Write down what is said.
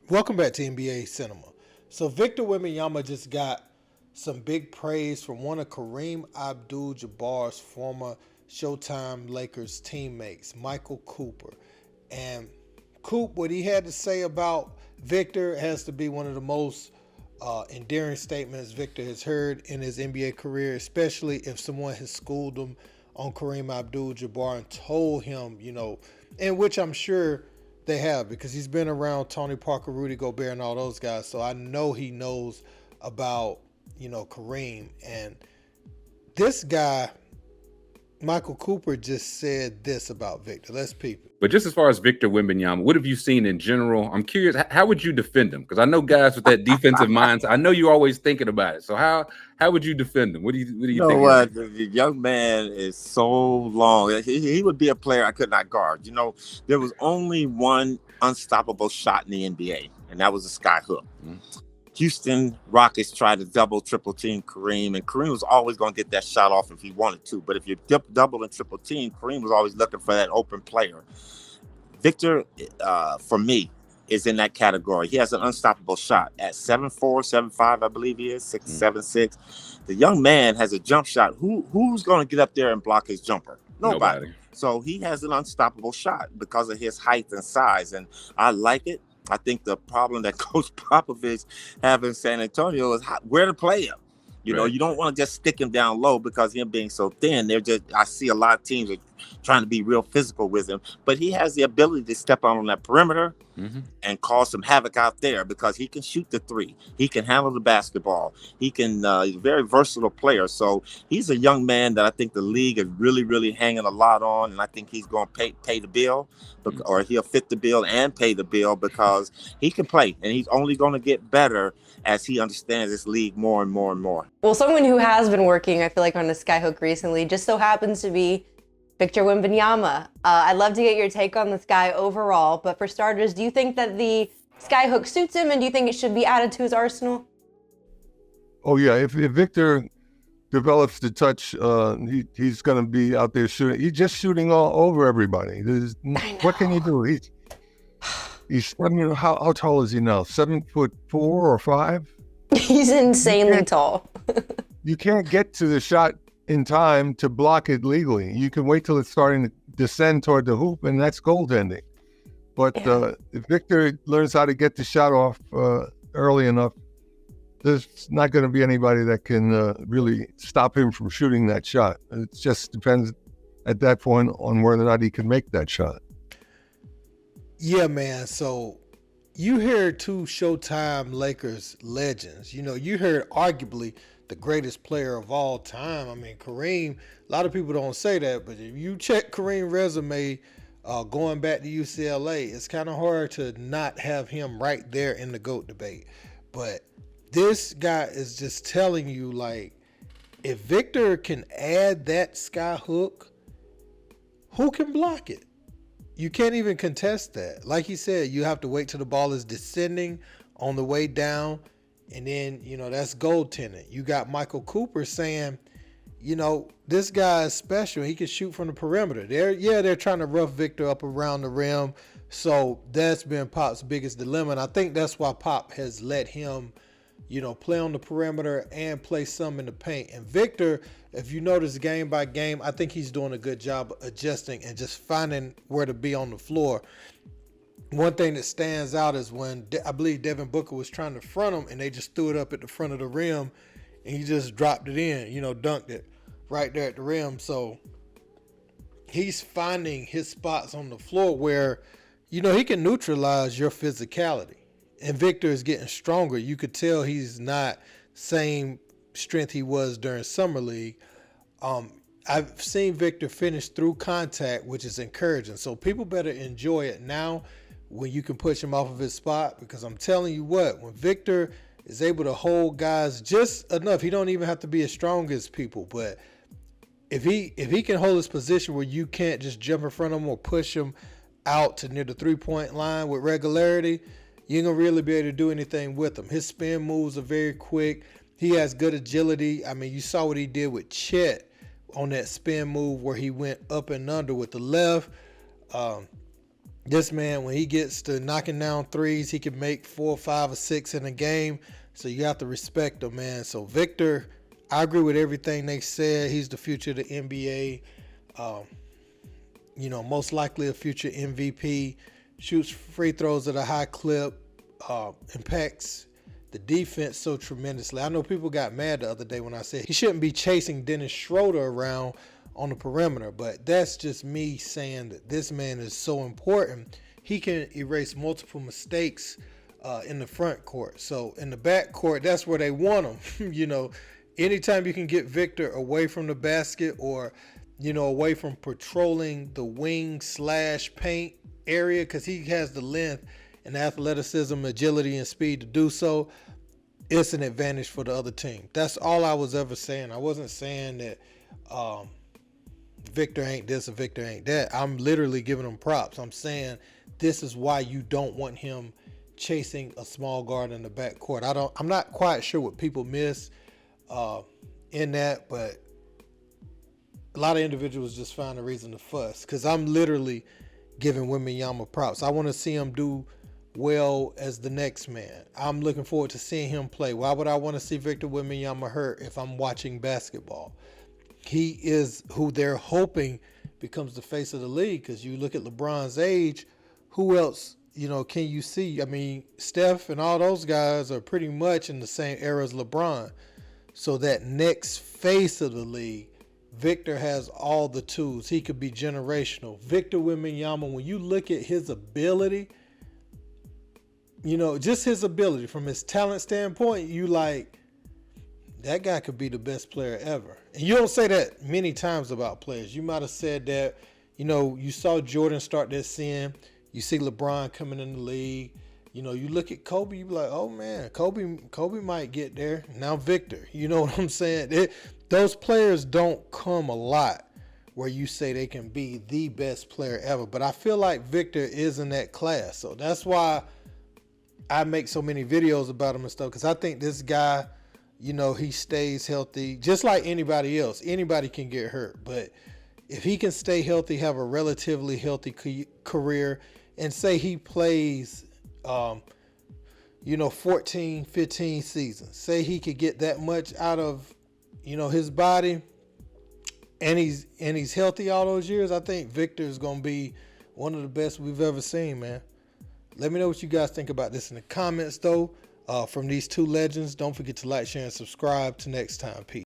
Welcome back to NBA Cinema. So Victor Wembanyama just got some big praise from one of Kareem Abdul Jabbar's former Showtime Lakers teammates, Michael Cooper. And Coop, what he had to say about Victor has to be one of the most endearing statements Victor has heard in his NBA career, especially if someone has schooled him on Kareem Abdul Jabbar and told him, in which I'm sure they have because he's been around Tony Parker, Rudy Gobert, and all those guys. So I know he knows about, Kareem. And this guy, Michael Cooper, just said this about Victor. Let's peep it. But just as far as Victor Wembanyama, what have you seen in general? I'm curious, how would you defend him? Because I know guys with that defensive mindset. I know you're always thinking about it. So how would you defend him? What do You you know think? what? The young man is so long. He would be a player I could not guard. There was only one unstoppable shot in the NBA, and that was a sky hook. Mhm. Houston Rockets tried to double, triple team Kareem, and Kareem was always going to get that shot off if he wanted to. But if you double and triple team, Kareem was always looking for that open player. Victor, for me, is in that category. He has an unstoppable shot at 7'4", 7'5", I believe he is, 6'7", 6". The young man has a jump shot. Who's going to get up there and block his jumper? Nobody. So he has an unstoppable shot because of his height and size, and I like it. I think the problem that Coach Popovich have in San Antonio is where to play him. Right. You don't want to just stick him down low because him being so thin. I see a lot of teams are trying to be real physical with him, but he has the ability to step out on that perimeter and cause some havoc out there because he can shoot the three. He can handle the basketball. He's a very versatile player. So he's a young man that I think the league is really, really hanging a lot on, and I think he's going to pay the bill, or he'll fit the bill and pay the bill because he can play, and he's only going to get better as he understands this league more and more and more. Well, someone who has been working, I feel like, on a skyhook recently just so happens to be Victor Wembanyama. I'd love to get your take on this guy overall, but for starters, do you think that the skyhook suits him, and do you think it should be added to his arsenal? Oh, yeah. If Victor develops the touch, he's going to be out there shooting. He's just shooting all over everybody. What can he do? I mean, how tall is he now? 7'4" or 5"? He's insanely tall. You can't get to the shot in time to block it legally. You can wait till it's starting to descend toward the hoop, and that's goaltending. But if Victor learns how to get the shot off early enough, there's not going to be anybody that can really stop him from shooting that shot. It just depends at that point on whether or not he can make that shot. Yeah, man. So you heard two Showtime Lakers legends. You heard arguably the greatest player of all time. I mean, Kareem, a lot of people don't say that, but if you check Kareem's resume going back to UCLA, it's kind of hard to not have him right there in the GOAT debate. But this guy is just telling you, like, if Victor can add that sky hook, who can block it? You can't even contest that. Like he said, you have to wait till the ball is descending on the way down, and then, that's goaltending. You got Michael Cooper saying, this guy is special. He can shoot from the perimeter. They're trying to rough Victor up around the rim. So that's been Pop's biggest dilemma. And I think that's why Pop has let him, play on the perimeter and play some in the paint. And Victor, if you notice game by game, I think he's doing a good job adjusting and just finding where to be on the floor. One thing that stands out is when I believe Devin Booker was trying to front him and they just threw it up at the front of the rim and he just dropped it in, dunked it right there at the rim. So he's finding his spots on the floor where, he can neutralize your physicality. And Victor is getting stronger. You could tell he's not same strength he was during Summer League. I've seen Victor finish through contact, which is encouraging. So people better enjoy it now when you can push him off of his spot, because I'm telling you what, when Victor is able to hold guys just enough, he don't even have to be as strong as people, but if he can hold his position where you can't just jump in front of him or push him out to near the three-point line with regularity, you ain't gonna really be able to do anything with him. His spin moves are very quick. He has good agility. I mean, you saw what he did with Chet on that spin move where he went up and under with the left. This man, when he gets to knocking down threes, he can make 4, 5, or 6 in a game. So you have to respect him, man. So Victor, I agree with everything they said. He's the future of the NBA. Most likely a future MVP. Shoots free throws at a high clip. Impacts the defense so tremendously. I know people got mad the other day when I said he shouldn't be chasing Dennis Schroeder around on the perimeter, but that's just me saying that this man is so important. He can erase multiple mistakes in the front court. So in the back court, that's where they want him. Anytime you can get Victor away from the basket or, away from patrolling the wing/paint area, because he has the length and athleticism, agility, and speed to do so, it's an advantage for the other team. That's all I was ever saying. I wasn't saying that Victor ain't this or Victor ain't that. I'm literally giving him props. I'm saying this is why you don't want him chasing a small guard in the backcourt. I'm not quite sure what people miss in that, but a lot of individuals just find a reason to fuss, because I'm literally giving Wembanyama props. I want to see him do well as the next man. I'm looking forward to seeing him play. Why would I want to see Victor Wembanyama hurt if I'm watching basketball? He is who they're hoping becomes the face of the league, because you look at LeBron's age, who else, can you see? I mean, Steph and all those guys are pretty much in the same era as LeBron. So that next face of the league, Victor has all the tools. He could be generational. Victor Wembanyama, when you look at his ability, just his ability from his talent standpoint, you like, that guy could be the best player ever. And you don't say that many times about players. You might have said that, you saw Jordan start that sin. You see LeBron coming in the league. You look at Kobe, you be like, oh man, Kobe might get there. Now Victor, you know what I'm saying? Those players don't come a lot where you say they can be the best player ever. But I feel like Victor is in that class. So that's why I make so many videos about him and stuff, because I think this guy, he stays healthy just like anybody else. Anybody can get hurt, but if he can stay healthy, have a relatively healthy career, and say he plays 14, 15 seasons, say he could get that much out of his body, and he's healthy all those years, I think Victor is going to be one of the best we've ever seen, man. Let me know what you guys think about this in the comments, though, from these two legends. Don't forget to like, share, and subscribe. Till next time. Peace.